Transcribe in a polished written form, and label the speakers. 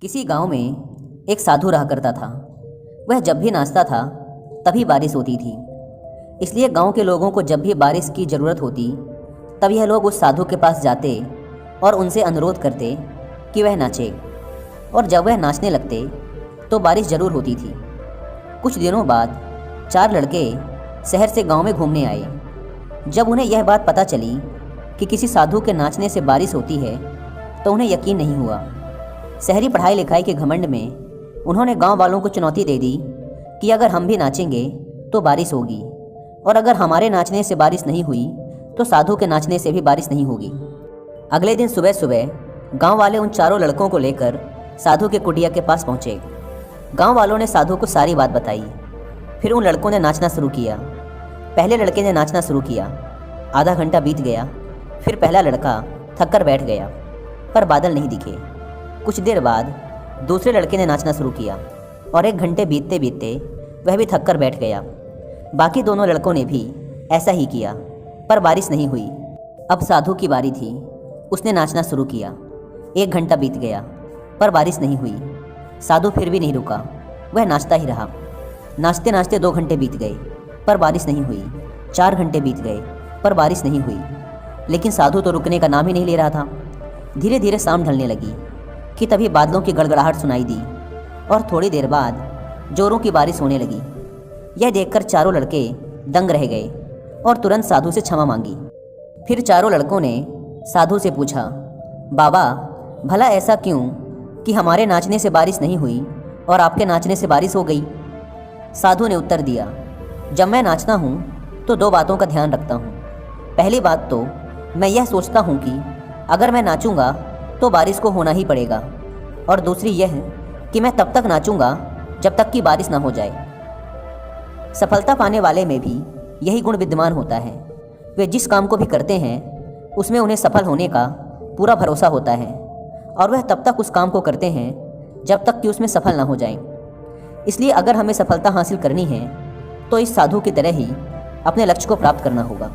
Speaker 1: किसी गांव में एक साधु रहा करता था। वह जब भी नाचता था तभी बारिश होती थी। इसलिए गांव के लोगों को जब भी बारिश की ज़रूरत होती तब यह लोग उस साधु के पास जाते और उनसे अनुरोध करते कि वह नाचे। और जब वह नाचने लगते तो बारिश ज़रूर होती थी। कुछ दिनों बाद 4 लड़के शहर से गांव में घूमने आए। जब उन्हें यह बात पता चली कि किसी साधु के नाचने से बारिश होती है तो उन्हें यकीन नहीं हुआ। शहरी पढ़ाई लिखाई के घमंड में उन्होंने गांव वालों को चुनौती दे दी कि अगर हम भी नाचेंगे तो बारिश होगी, और अगर हमारे नाचने से बारिश नहीं हुई तो साधु के नाचने से भी बारिश नहीं होगी। अगले दिन सुबह सुबह गांव वाले उन चारों लड़कों को लेकर साधु के कुटिया के पास पहुंचे। गांव वालों ने साधु को सारी बात बताई। फिर उन लड़कों ने नाचना शुरू किया। पहले लड़के ने नाचना शुरू किया। आधा घंटा बीत गया। फिर पहला लड़का थक कर बैठ गया, पर बादल नहीं दिखे। कुछ देर बाद दूसरे लड़के ने नाचना शुरू किया और 1 घंटे बीतते बीतते वह भी थक कर बैठ गया। बाकी दोनों लड़कों ने भी ऐसा ही किया, पर बारिश नहीं हुई। अब साधु की बारी थी। उसने नाचना शुरू किया। 1 घंटा बीत गया, पर बारिश नहीं हुई। साधु फिर भी नहीं रुका, वह नाचता ही रहा। नाचते नाचते 2 घंटे बीत गए, पर बारिश नहीं हुई। 4 घंटे बीत गए, पर बारिश नहीं हुई। लेकिन साधु तो रुकने का नाम ही नहीं ले रहा था। धीरे धीरे शाम ढलने लगी कि तभी बादलों की गड़गड़ाहट सुनाई दी और थोड़ी देर बाद जोरों की बारिश होने लगी। यह देखकर चारों लड़के दंग रह गए और तुरंत साधु से क्षमा मांगी। फिर चारों लड़कों ने साधु से पूछा, बाबा, भला ऐसा क्यों कि हमारे नाचने से बारिश नहीं हुई और आपके नाचने से बारिश हो गई? साधु ने उत्तर दिया, जब मैं नाचता हूँ तो 2 बातों का ध्यान रखता हूँ। पहली बात तो मैं यह सोचता हूँ कि अगर मैं नाचूंगा तो बारिश को होना ही पड़ेगा, और दूसरी यह कि मैं तब तक नाचूंगा जब तक कि बारिश ना हो जाए। सफलता पाने वाले में भी यही गुण विद्यमान होता है। वे जिस काम को भी करते हैं उसमें उन्हें सफल होने का पूरा भरोसा होता है, और वह तब तक उस काम को करते हैं जब तक कि उसमें सफल ना हो जाएं। इसलिए अगर हमें सफलता हासिल करनी है तो इस साधु की तरह ही अपने लक्ष्य को प्राप्त करना होगा।